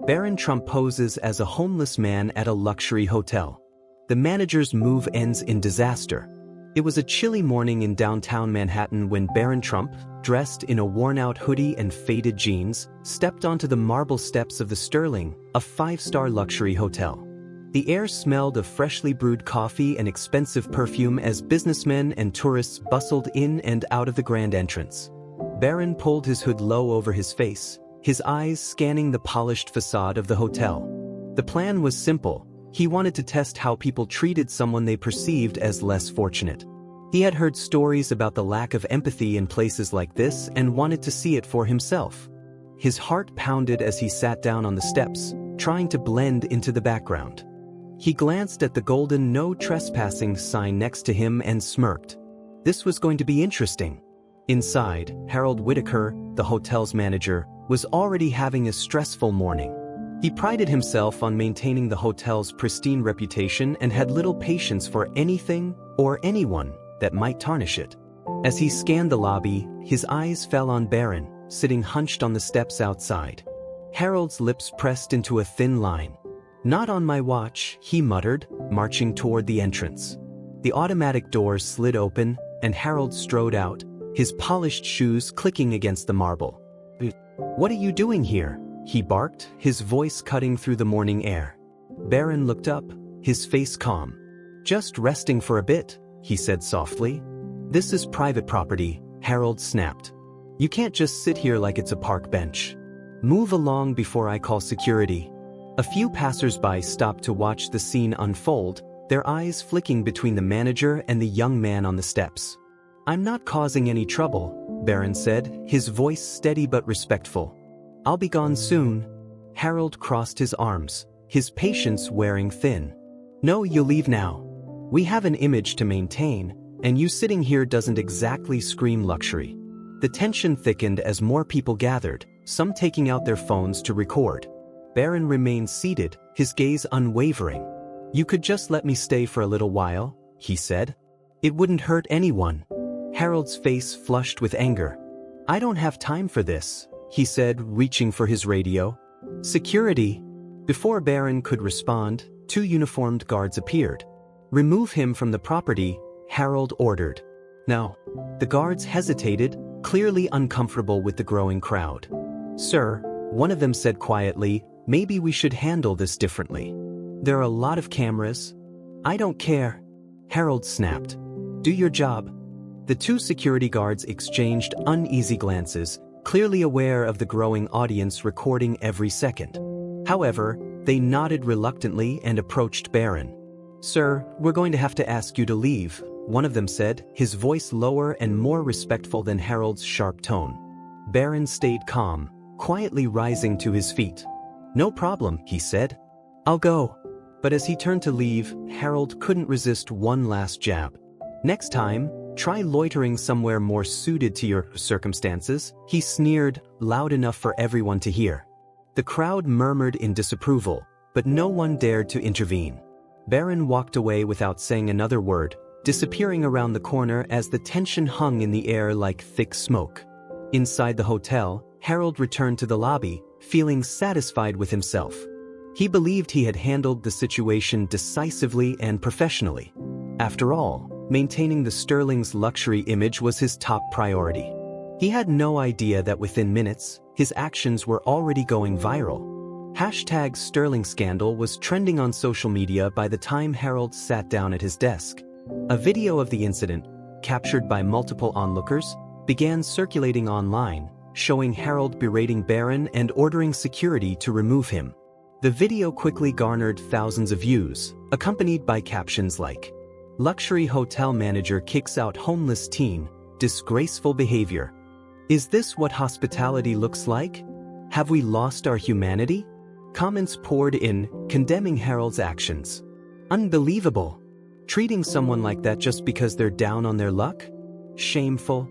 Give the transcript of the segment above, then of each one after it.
Barron Trump poses as a homeless man at a luxury hotel. The manager's move ends in disaster. It was a chilly morning in downtown Manhattan when Barron Trump, dressed in a worn-out hoodie and faded jeans, stepped onto the marble steps of the Sterling, a five-star luxury hotel. The air smelled of freshly brewed coffee and expensive perfume as businessmen and tourists bustled in and out of the grand entrance. Barron pulled his hood low over his face, his eyes scanning the polished facade of the hotel. The plan was simple. He wanted to test how people treated someone they perceived as less fortunate. He had heard stories about the lack of empathy in places like this and wanted to see it for himself. His heart pounded as he sat down on the steps, trying to blend into the background. He glanced at the golden "No Trespassing" sign next to him and smirked. This was going to be interesting. Inside, Harold Whitaker, the hotel's manager, was already having a stressful morning. He prided himself on maintaining the hotel's pristine reputation and had little patience for anything or anyone that might tarnish it. As he scanned the lobby, his eyes fell on Barron, sitting hunched on the steps outside. Harold's lips pressed into a thin line. "Not on my watch," he muttered, marching toward the entrance. The automatic doors slid open, and Harold strode out, his polished shoes clicking against the marble. "What are you doing here?" he barked, his voice cutting through the morning air. Barron looked up, his face calm. "Just resting for a bit," he said softly. "This is private property," Harold snapped. "You can't just sit here like it's a park bench. Move along before I call security." A few passers-by stopped to watch the scene unfold, their eyes flicking between the manager and the young man on the steps. "I'm not causing any trouble," Barron said, his voice steady but respectful. "I'll be gone soon." Harold crossed his arms, his patience wearing thin. "No, you'll leave now. We have an image to maintain, and you sitting here doesn't exactly scream luxury." The tension thickened as more people gathered, some taking out their phones to record. Barron remained seated, his gaze unwavering. "You could just let me stay for a little while," he said. "It wouldn't hurt anyone." Harold's face flushed with anger. "I don't have time for this," he said, reaching for his radio. "Security!" Before Barron could respond, two uniformed guards appeared. "Remove him from the property," Harold ordered. "No." The guards hesitated, clearly uncomfortable with the growing crowd. "Sir," one of them said quietly, "maybe we should handle this differently. There are a lot of cameras." "I don't care," Harold snapped. "Do your job." The two security guards exchanged uneasy glances, clearly aware of the growing audience recording every second. However, they nodded reluctantly and approached Barron. "Sir, we're going to have to ask you to leave," one of them said, his voice lower and more respectful than Harold's sharp tone. Barron stayed calm, quietly rising to his feet. "No problem," he said. "I'll go." But as he turned to leave, Harold couldn't resist one last jab. "Next time, try loitering somewhere more suited to your circumstances," he sneered, loud enough for everyone to hear. The crowd murmured in disapproval, but no one dared to intervene. Barron walked away without saying another word, disappearing around the corner as the tension hung in the air like thick smoke. Inside the hotel, Harold returned to the lobby, feeling satisfied with himself. He believed he had handled the situation decisively and professionally. After all, maintaining the Sterling's luxury image was his top priority. He had no idea that within minutes, his actions were already going viral. #Sterling Scandal was trending on social media by the time Harold sat down at his desk. A video of the incident, captured by multiple onlookers, began circulating online, showing Harold berating Barron and ordering security to remove him. The video quickly garnered thousands of views, accompanied by captions like, "Luxury hotel manager kicks out homeless teen, disgraceful behavior. Is this what hospitality looks like? Have we lost our humanity?" Comments poured in, condemning Harold's actions. "Unbelievable. Treating someone like that just because they're down on their luck? Shameful.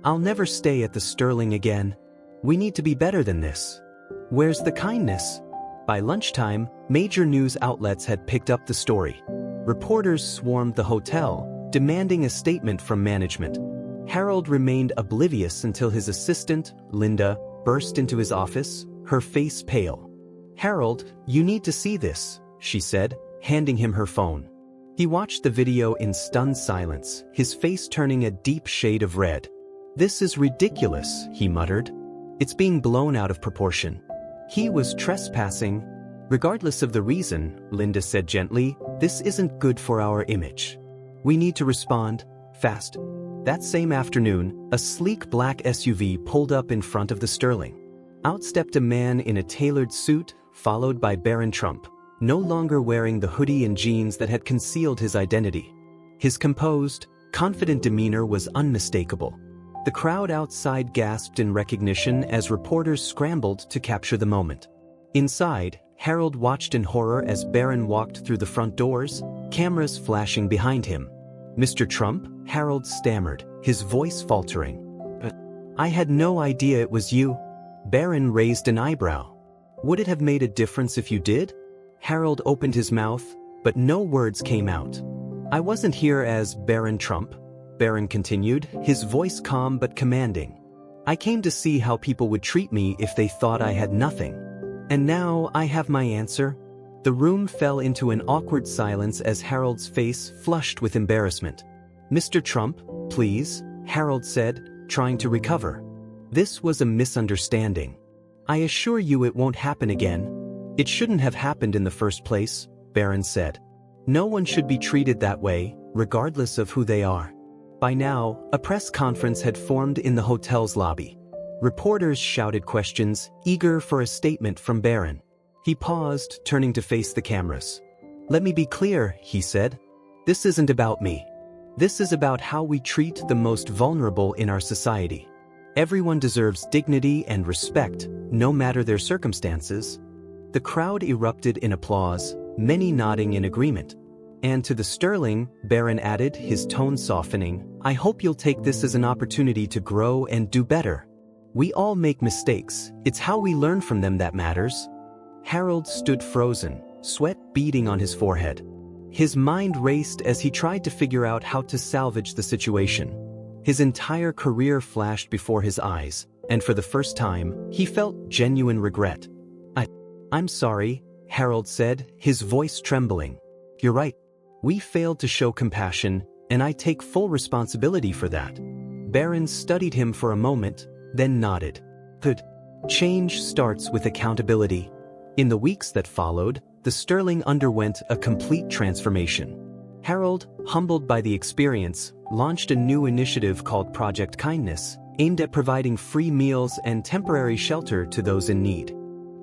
I'll never stay at the Sterling again. We need to be better than this. Where's the kindness?" By lunchtime, major news outlets had picked up the story. Reporters swarmed the hotel, demanding a statement from management. Harold remained oblivious until his assistant, Linda, burst into his office, her face pale. "Harold, you need to see this," she said, handing him her phone. He watched the video in stunned silence, his face turning a deep shade of red. "This is ridiculous," he muttered. "It's being blown out of proportion." He was trespassing. "Regardless of the reason," Linda said gently, "this isn't good for our image. We need to respond, fast." That same afternoon, a sleek black SUV pulled up in front of the Sterling. Out stepped a man in a tailored suit, followed by Barron Trump, no longer wearing the hoodie and jeans that had concealed his identity. His composed, confident demeanor was unmistakable. The crowd outside gasped in recognition as reporters scrambled to capture the moment. Inside, Harold watched in horror as Barron walked through the front doors, cameras flashing behind him. "Mr. Trump?" Harold stammered, his voice faltering. I had no idea it was you." Barron raised an eyebrow. "Would it have made a difference if you did?" Harold opened his mouth, but no words came out. "I wasn't here as Barron Trump," Barron continued, his voice calm but commanding. "I came to see how people would treat me if they thought I had nothing. And now I have my answer." The room fell into an awkward silence as Harold's face flushed with embarrassment. "Mr. Trump, please," Harold said, trying to recover. "This was a misunderstanding. I assure you it won't happen again." "It shouldn't have happened in the first place," Barron said. "No one should be treated that way, regardless of who they are." By now, a press conference had formed in the hotel's lobby. Reporters shouted questions, eager for a statement from Barron. He paused, turning to face the cameras. "Let me be clear," he said. "This isn't about me. This is about how we treat the most vulnerable in our society. Everyone deserves dignity and respect, no matter their circumstances." The crowd erupted in applause, many nodding in agreement. "And to the Sterling," Barron added, his tone softening, "I hope you'll take this as an opportunity to grow and do better. We all make mistakes, it's how we learn from them that matters." Harold stood frozen, sweat beading on his forehead. His mind raced as he tried to figure out how to salvage the situation. His entire career flashed before his eyes, and for the first time, he felt genuine regret. I'm sorry," Harold said, his voice trembling. "You're right. We failed to show compassion, and I take full responsibility for that." Barron studied him for a moment, then nodded. "Good. Change starts with accountability." In the weeks that followed, the Sterling underwent a complete transformation. Harold, humbled by the experience, launched a new initiative called Project Kindness, aimed at providing free meals and temporary shelter to those in need.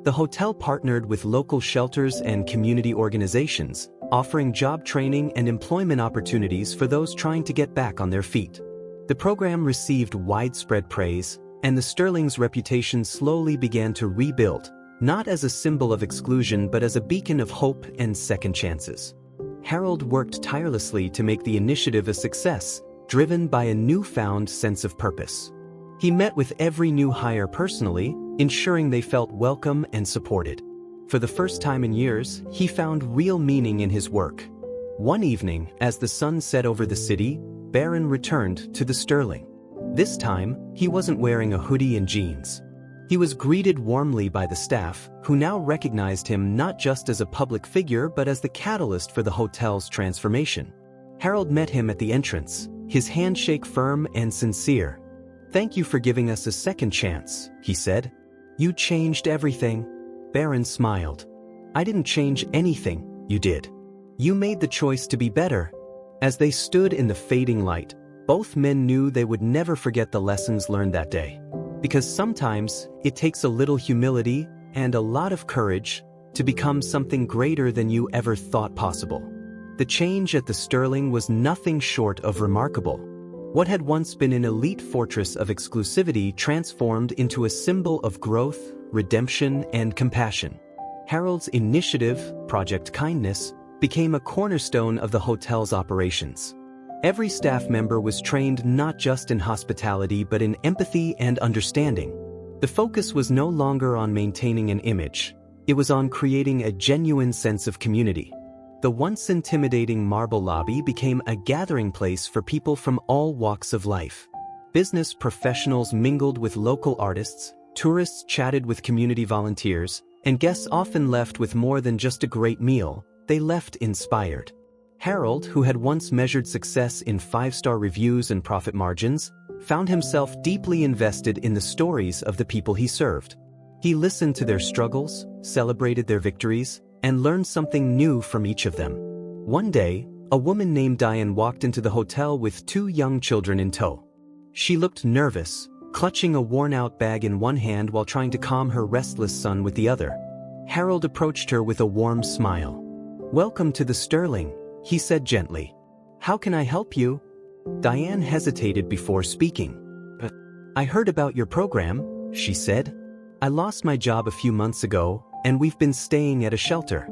The hotel partnered with local shelters and community organizations, offering job training and employment opportunities for those trying to get back on their feet. The program received widespread praise, and the Sterling's reputation slowly began to rebuild, not as a symbol of exclusion but as a beacon of hope and second chances. Harold worked tirelessly to make the initiative a success, driven by a newfound sense of purpose. He met with every new hire personally, ensuring they felt welcome and supported. For the first time in years, he found real meaning in his work. One evening, as the sun set over the city, Barron returned to the Sterling. This time, he wasn't wearing a hoodie and jeans. He was greeted warmly by the staff, who now recognized him not just as a public figure but as the catalyst for the hotel's transformation. Harold met him at the entrance, his handshake firm and sincere. "Thank you for giving us a second chance," he said. "You changed everything." Barron smiled. "I didn't change anything, you did. You made the choice to be better." As they stood in the fading light, both men knew they would never forget the lessons learned that day. Because sometimes, it takes a little humility and a lot of courage to become something greater than you ever thought possible. The change at the Sterling was nothing short of remarkable. What had once been an elite fortress of exclusivity transformed into a symbol of growth, redemption, and compassion. Harold's initiative, Project Kindness, became a cornerstone of the hotel's operations. Every staff member was trained not just in hospitality but in empathy and understanding. The focus was no longer on maintaining an image. It was on creating a genuine sense of community. The once intimidating marble lobby became a gathering place for people from all walks of life. Business professionals mingled with local artists, tourists chatted with community volunteers, And guests often left with more than just a great meal, they left inspired. Harold, who had once measured success in 5-star reviews and profit margins, found himself deeply invested in the stories of the people he served. He listened to their struggles, celebrated their victories, and learned something new from each of them. One day, a woman named Diane walked into the hotel with 2 young children in tow. She looked nervous, clutching a worn-out bag in one hand while trying to calm her restless son with the other. Harold approached her with a warm smile. "Welcome to the Sterling," he said gently. "How can I help you?" Diane hesitated before speaking. "But I heard about your program," she said. "I lost my job a few months ago, and we've been staying at a shelter.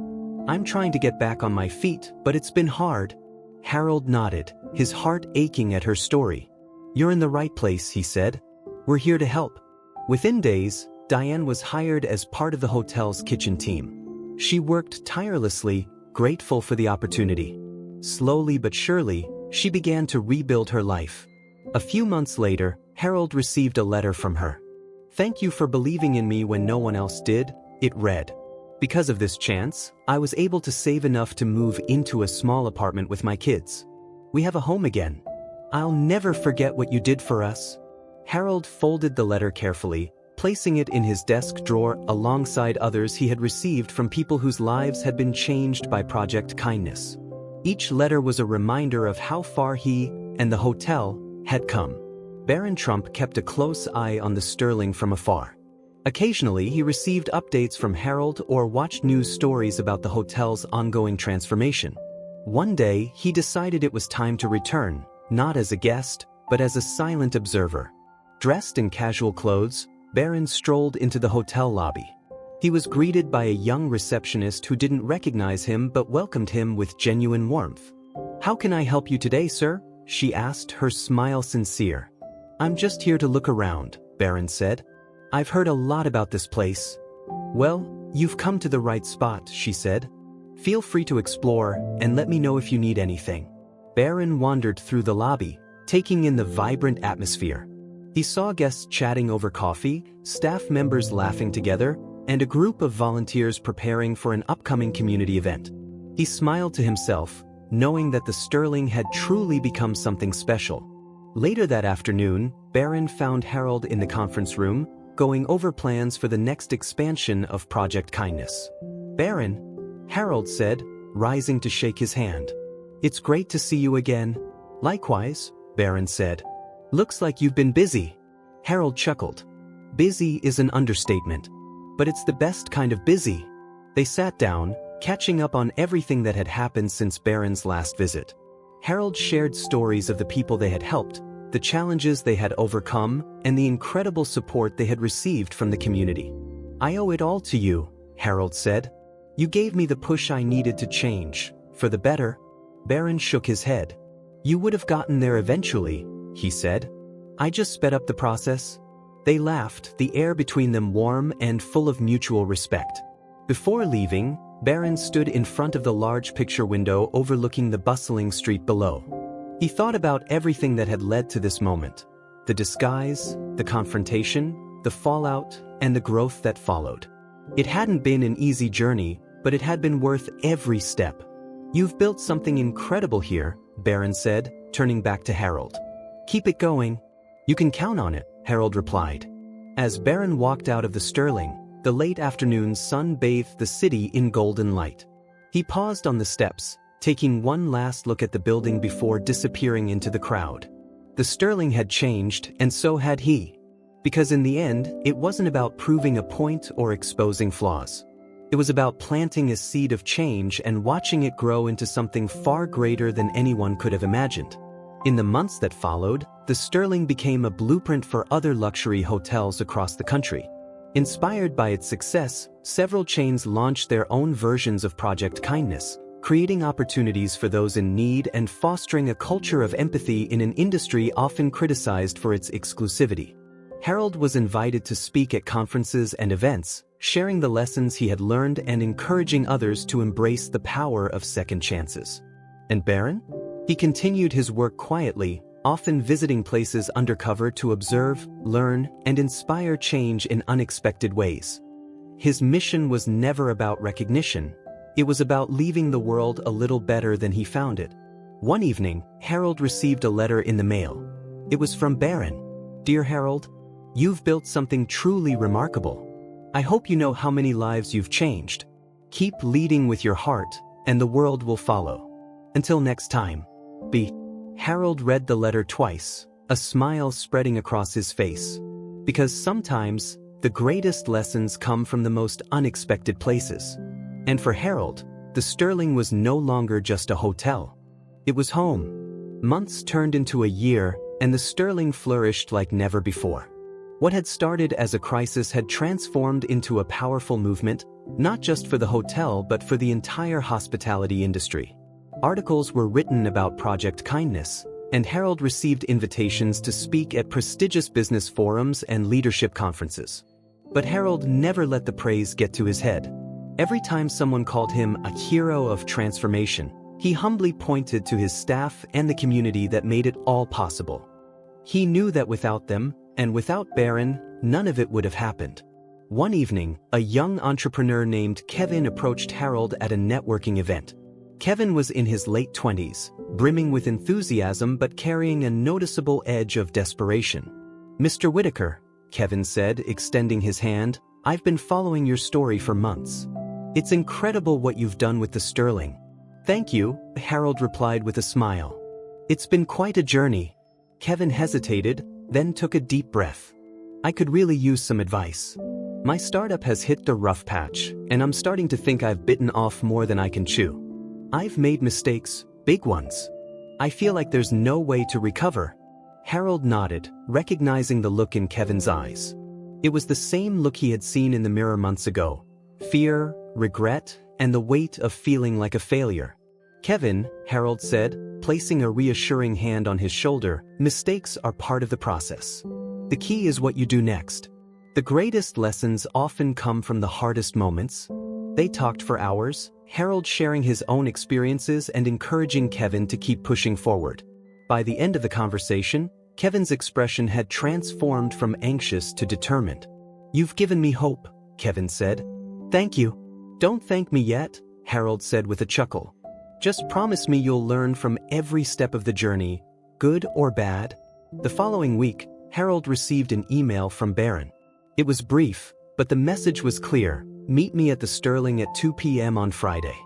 I'm trying to get back on my feet, but it's been hard." Harold nodded, his heart aching at her story. "You're in the right place," he said. "We're here to help." Within days, Diane was hired as part of the hotel's kitchen team. She worked tirelessly, grateful for the opportunity. Slowly but surely, she began to rebuild her life. A few months later, Harold received a letter from her. "Thank you for believing in me when no one else did," it read. "Because of this chance, I was able to save enough to move into a small apartment with my kids. We have a home again. I'll never forget what you did for us." Harold folded the letter carefully, placing it in his desk drawer alongside others he had received from people whose lives had been changed by Project Kindness. Each letter was a reminder of how far he and the hotel had come. Barron Trump kept a close eye on the Sterling from afar. Occasionally, he received updates from Harold or watched news stories about the hotel's ongoing transformation. One day, he decided it was time to return, not as a guest, but as a silent observer. Dressed in casual clothes, Barron strolled into the hotel lobby. He was greeted by a young receptionist who didn't recognize him but welcomed him with genuine warmth. "How can I help you today, sir?" she asked, her smile sincere. "I'm just here to look around," Barron said. "I've heard a lot about this place." "Well, you've come to the right spot," she said. "Feel free to explore and let me know if you need anything." Barron wandered through the lobby, taking in the vibrant atmosphere. He saw guests chatting over coffee, staff members laughing together, and a group of volunteers preparing for an upcoming community event. He smiled to himself, knowing that the Sterling had truly become something special. Later that afternoon, Barron found Harold in the conference room, going over plans for the next expansion of Project Kindness. "Barron," Harold said, rising to shake his hand. "It's great to see you again." "Likewise," Barron said. "Looks like you've been busy." Harold chuckled. "Busy is an understatement. But it's the best kind of busy." They sat down, catching up on everything that had happened since Barron's last visit. Harold shared stories of the people they had helped, the challenges they had overcome, and the incredible support they had received from the community. "I owe it all to you," Harold said. "You gave me the push I needed to change, for the better." Barron shook his head. "You would have gotten there eventually," he said. "I just sped up the process." They laughed, the air between them warm and full of mutual respect. Before leaving, Barron stood in front of the large picture window overlooking the bustling street below. He thought about everything that had led to this moment: the disguise, the confrontation, the fallout, and the growth that followed. It hadn't been an easy journey, but it had been worth every step. "You've built something incredible here," Barron said, turning back to Harold. "Keep it going." "You can count on it," Harold replied. As Barron walked out of the Sterling, the late afternoon sun bathed the city in golden light. He paused on the steps, taking one last look at the building before disappearing into the crowd. The Sterling had changed, and so had he. Because in the end, it wasn't about proving a point or exposing flaws. It was about planting a seed of change and watching it grow into something far greater than anyone could have imagined. In the months that followed, the Sterling became a blueprint for other luxury hotels across the country. Inspired by its success, several chains launched their own versions of Project Kindness, creating opportunities for those in need and fostering a culture of empathy in an industry often criticized for its exclusivity. Harold was invited to speak at conferences and events, sharing the lessons he had learned and encouraging others to embrace the power of second chances. And Barron? He continued his work quietly, often visiting places undercover to observe, learn, and inspire change in unexpected ways. his mission was never about recognition. It was about leaving the world a little better than he found it. One evening, Harold received a letter in the mail. It was from Barron. "Dear Harold, you've built something truly remarkable. I hope you know how many lives you've changed. Keep leading with your heart, and the world will follow. Until next time. B." Harold read the letter twice, a smile spreading across his face. Because sometimes, the greatest lessons come from the most unexpected places. And for Harold, the Sterling was no longer just a hotel. It was home. Months turned into a year, and the Sterling flourished like never before. What had started as a crisis had transformed into a powerful movement, not just for the hotel but for the entire hospitality industry. Articles were written about Project Kindness, and Harold received invitations to speak at prestigious business forums and leadership conferences. But Harold never let the praise get to his head. Every time someone called him a hero of transformation, he humbly pointed to his staff and the community that made it all possible. He knew that without them, and without Barron, none of it would have happened. One evening, a young entrepreneur named Kevin approached Harold at a networking event. Kevin was in his late 20s, brimming with enthusiasm but carrying a noticeable edge of desperation. "Mr. Whitaker," Kevin said, extending his hand, "I've been following your story for months. It's incredible what you've done with the Sterling." "Thank you," Harold replied with a smile. "It's been quite a journey." Kevin hesitated, then took a deep breath. "I could really use some advice. My startup has hit the rough patch, and I'm starting to think I've bitten off more than I can chew. I've made mistakes, big ones. I feel like there's no way to recover." Harold nodded, recognizing the look in Kevin's eyes. It was the same look he had seen in the mirror months ago. Fear, regret, and the weight of feeling like a failure. "Kevin," Harold said, placing a reassuring hand on his shoulder, "mistakes are part of the process. The key is what you do next. The greatest lessons often come from the hardest moments." They talked for hours, Harold sharing his own experiences and encouraging Kevin to keep pushing forward. By the end of the conversation, Kevin's expression had transformed from anxious to determined. "You've given me hope," Kevin said. "Thank you." "Don't thank me yet," Harold said with a chuckle. "Just promise me you'll learn from every step of the journey, good or bad." The following week, Harold received an email from Barron. It was brief, but the message was clear. "Meet me at the Sterling at 2 p.m. on Friday.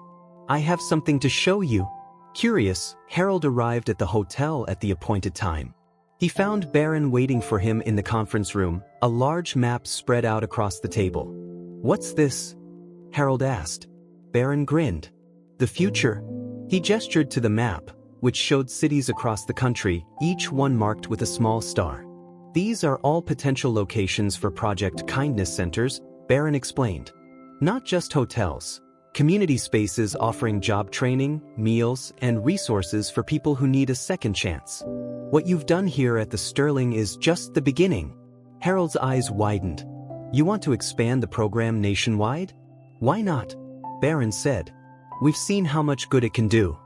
I have something to show you." Curious, Harold arrived at the hotel at the appointed time. He found Barron waiting for him in the conference room, a large map spread out across the table. "What's this?" Harold asked. Barron grinned. "The future." He gestured to the map, which showed cities across the country, each one marked with a small star. "These are all potential locations for Project Kindness centers," Barron explained. "Not just hotels. Community spaces offering job training, meals, and resources for people who need a second chance. What you've done here at the Sterling is just the beginning." Harold's eyes widened. "You want to expand the program nationwide?" "Why not?" Barron said. "We've seen how much good it can do.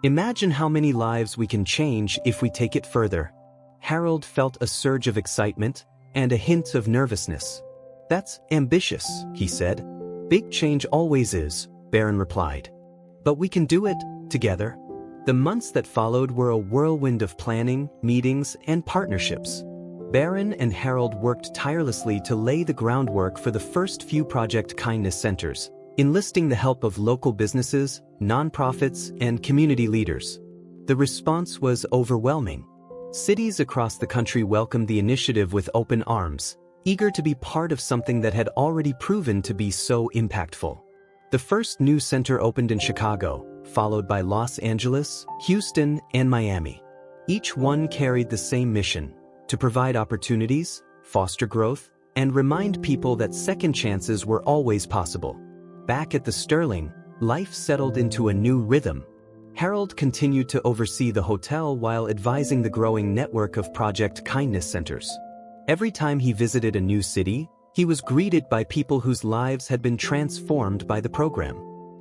Imagine how many lives we can change if we take it further." Harold felt a surge of excitement and a hint of nervousness. "That's ambitious," he said. "Big change always is," Barron replied. "But we can do it, together." The months that followed were a whirlwind of planning, meetings, and partnerships. Barron and Harold worked tirelessly to lay the groundwork for the first few Project Kindness centers, enlisting the help of local businesses, nonprofits, and community leaders. The response was overwhelming. Cities across the country welcomed the initiative with open arms, eager to be part of something that had already proven to be so impactful. The first new center opened in Chicago, followed by Los Angeles, Houston, and Miami. Each one carried the same mission: to provide opportunities, foster growth, and remind people that second chances were always possible. Back at the Sterling, life settled into a new rhythm. Harold continued to oversee the hotel while advising the growing network of Project Kindness centers. Every time he visited a new city, he was greeted by people whose lives had been transformed by the program.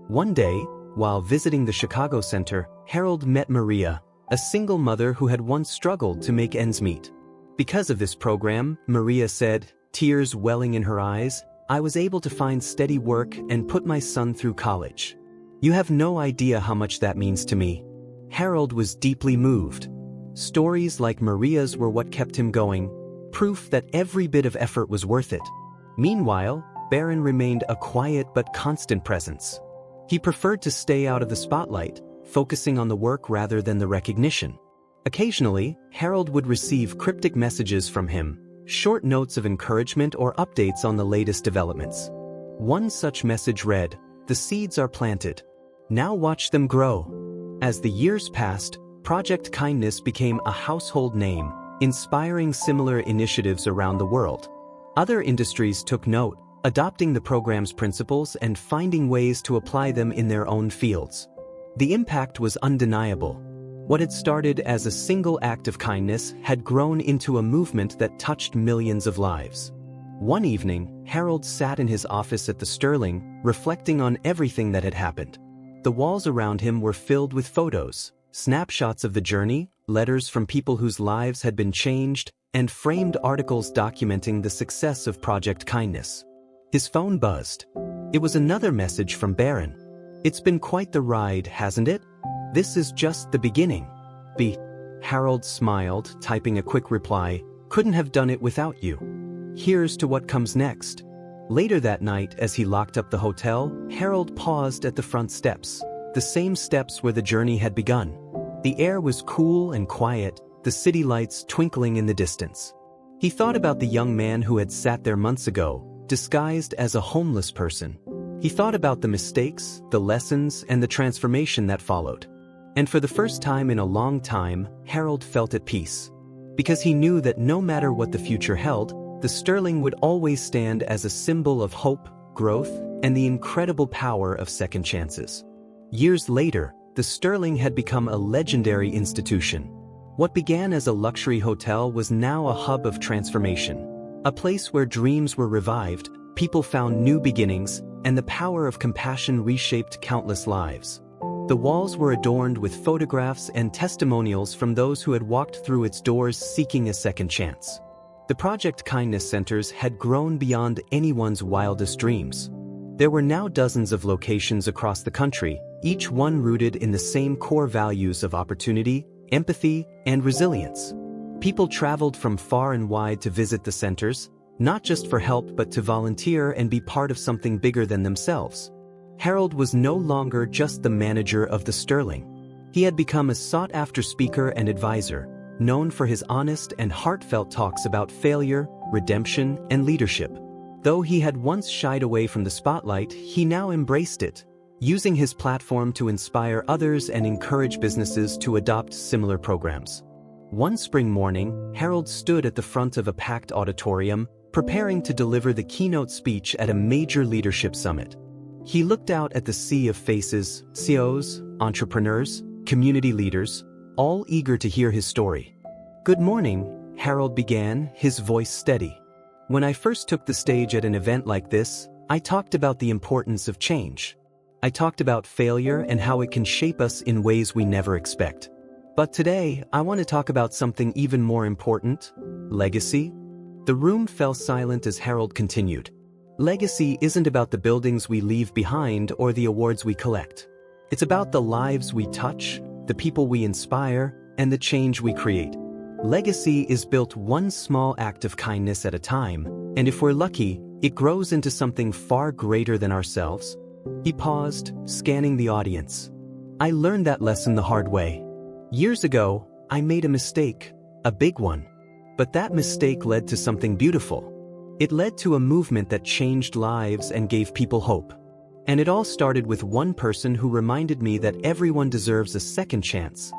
One day, while visiting the Chicago Center, Harold met Maria, a single mother who had once struggled to make ends meet. Because of this program, Maria said, tears welling in her eyes, I was able to find steady work and put my son through college. You have no idea how much that means to me." Harold was deeply moved. Stories like Maria's were what kept him going, proof that every bit of effort was worth it. Meanwhile, Barron remained a quiet but constant presence. He preferred to stay out of the spotlight, focusing on the work rather than the recognition. Occasionally, Harold would receive cryptic messages from him, short notes of encouragement or updates on the latest developments. One such message read, "The seeds are planted. Now watch them grow." As the years passed, Project Kindness became a household name, inspiring similar initiatives around the world. Other industries took note, adopting the program's principles and finding ways to apply them in their own fields. The impact was undeniable. What had started as a single act of kindness had grown into a movement that touched millions of lives. One evening, Harold sat in his office at the Sterling, reflecting on everything that had happened. The walls around him were filled with photos, snapshots of the journey, letters from people whose lives had been changed, and framed articles documenting the success of Project Kindness. His phone buzzed. It was another message from Barron. "It's been quite the ride, hasn't it? This is just the beginning." Harold smiled, typing a quick reply, "Couldn't have done it without you. Here's to what comes next." Later that night, as he locked up the hotel, Harold paused at the front steps, the same steps where the journey had begun. The air was cool and quiet, the city lights twinkling in the distance. He thought about the young man who had sat there months ago, disguised as a homeless person. He thought about the mistakes, the lessons, and the transformation that followed. And for the first time in a long time, Harold felt at peace. Because he knew that no matter what the future held, the Sterling would always stand as a symbol of hope, growth, and the incredible power of second chances. Years later, the Sterling had become a legendary institution. What began as a luxury hotel was now a hub of transformation, a place where dreams were revived, people found new beginnings, and the power of compassion reshaped countless lives. The walls were adorned with photographs and testimonials from those who had walked through its doors seeking a second chance. The Project Kindness Centers had grown beyond anyone's wildest dreams. There were now dozens of locations across the country, each one rooted in the same core values of opportunity, empathy, and resilience. People traveled from far and wide to visit the centers, not just for help but to volunteer and be part of something bigger than themselves. Harold was no longer just the manager of the Sterling. He had become a sought-after speaker and advisor, known for his honest and heartfelt talks about failure, redemption, and leadership. Though he had once shied away from the spotlight, he now embraced it, using his platform to inspire others and encourage businesses to adopt similar programs. One spring morning, Harold stood at the front of a packed auditorium, preparing to deliver the keynote speech at a major leadership summit. He looked out at the sea of faces, CEOs, entrepreneurs, community leaders, all eager to hear his story. "Good morning," Harold began, his voice steady. "When I first took the stage at an event like this, I talked about the importance of change. I talked about failure and how it can shape us in ways we never expect. But today, I want to talk about something even more important: legacy." The room fell silent as Harold continued. "Legacy isn't about the buildings we leave behind or the awards we collect. It's about the lives we touch, the people we inspire, and the change we create. Legacy is built one small act of kindness at a time, and if we're lucky, it grows into something far greater than ourselves." He paused, scanning the audience. "I learned that lesson the hard way. Years ago, I made a mistake, a big one. But that mistake led to something beautiful. It led to a movement that changed lives and gave people hope. And it all started with one person who reminded me that everyone deserves a second chance."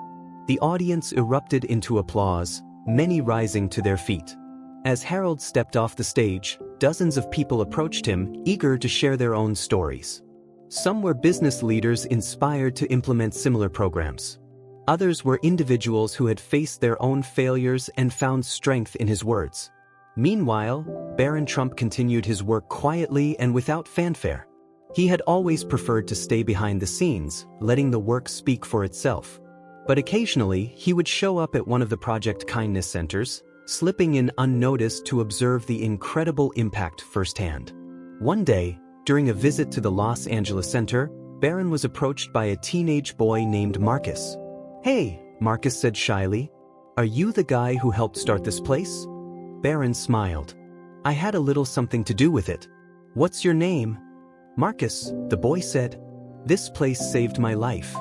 The audience erupted into applause, many rising to their feet. As Harold stepped off the stage, dozens of people approached him, eager to share their own stories. Some were business leaders inspired to implement similar programs. Others were individuals who had faced their own failures and found strength in his words. Meanwhile, Barron Trump continued his work quietly and without fanfare. He had always preferred to stay behind the scenes, letting the work speak for itself. But occasionally, he would show up at one of the Project Kindness Centers, slipping in unnoticed to observe the incredible impact firsthand. One day, during a visit to the Los Angeles Center, Barron was approached by a teenage boy named Marcus. "Hey," Marcus said shyly. "Are you the guy who helped start this place?" Barron smiled. "I had a little something to do with it." "What's your name?" "Marcus," the boy said. "This place saved my life.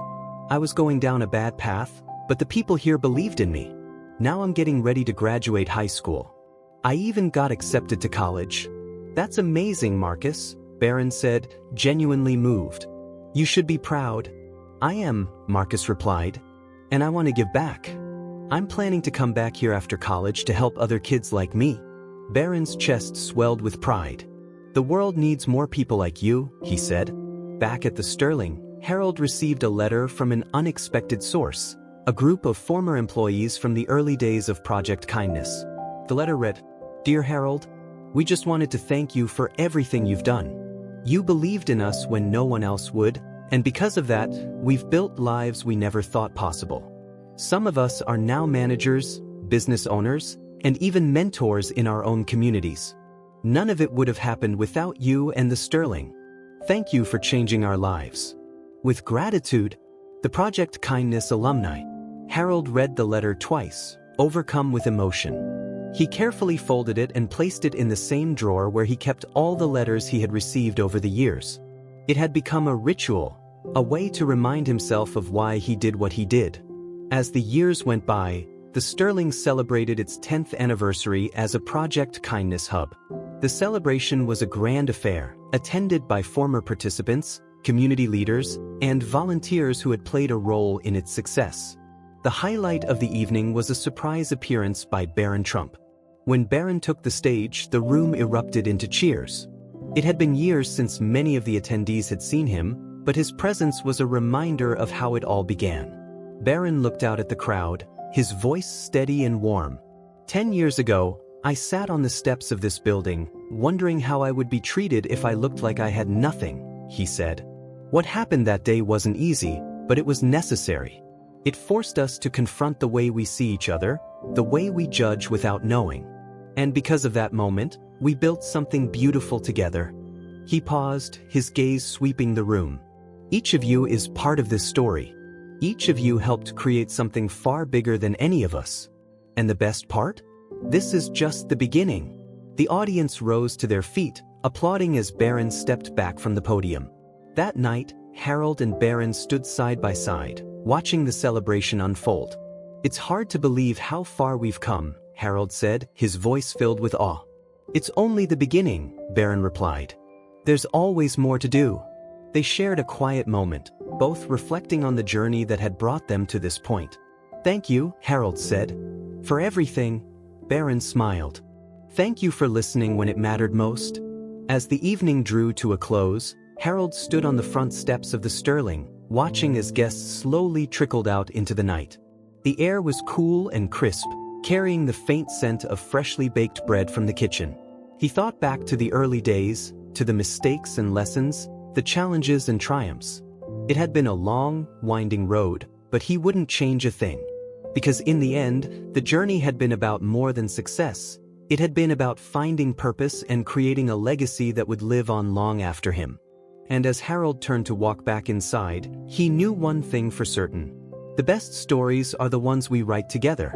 I was going down a bad path, but the people here believed in me. Now I'm getting ready to graduate high school. I even got accepted to college." "That's amazing, Marcus," Barron said, genuinely moved. "You should be proud." "I am," Marcus replied. "And I want to give back. I'm planning to come back here after college to help other kids like me." Barron's chest swelled with pride. "The world needs more people like you," he said. Back at the Sterling, Harold received a letter from an unexpected source, a group of former employees from the early days of Project Kindness. The letter read, "Dear Harold, we just wanted to thank you for everything you've done. You believed in us when no one else would, and because of that, we've built lives we never thought possible. Some of us are now managers, business owners, and even mentors in our own communities. None of it would have happened without you and the Sterling. Thank you for changing our lives. With gratitude, the Project Kindness alumni." Harold read the letter twice, overcome with emotion. He carefully folded it and placed it in the same drawer where he kept all the letters he had received over the years. It had become a ritual, a way to remind himself of why he did what he did. As the years went by, the Sterling celebrated its 10th anniversary as a Project Kindness hub. The celebration was a grand affair, attended by former participants, community leaders, and volunteers who had played a role in its success. The highlight of the evening was a surprise appearance by Barron Trump. When Barron took the stage, the room erupted into cheers. It had been years since many of the attendees had seen him, but his presence was a reminder of how it all began. Barron looked out at the crowd, his voice steady and warm. 10 years ago, I sat on the steps of this building, wondering how I would be treated if I looked like I had nothing," he said. "What happened that day wasn't easy, but it was necessary. It forced us to confront the way we see each other, the way we judge without knowing. And because of that moment, we built something beautiful together." He paused, his gaze sweeping the room. "Each of you is part of this story. Each of you helped create something far bigger than any of us. And the best part? This is just the beginning." The audience rose to their feet, applauding as Barron stepped back from the podium. That night, Harold and Barron stood side by side, watching the celebration unfold. "It's hard to believe how far we've come," Harold said, his voice filled with awe. "It's only the beginning," Barron replied. "There's always more to do." They shared a quiet moment, both reflecting on the journey that had brought them to this point. "Thank you," Harold said. "For everything." Barron smiled. "Thank you for listening when it mattered most." As the evening drew to a close, Harold stood on the front steps of the Sterling, watching as guests slowly trickled out into the night. The air was cool and crisp, carrying the faint scent of freshly baked bread from the kitchen. He thought back to the early days, to the mistakes and lessons, the challenges and triumphs. It had been a long, winding road, but he wouldn't change a thing. Because in the end, the journey had been about more than success. It had been about finding purpose and creating a legacy that would live on long after him. And as Harold turned to walk back inside, he knew one thing for certain. The best stories are the ones we write together.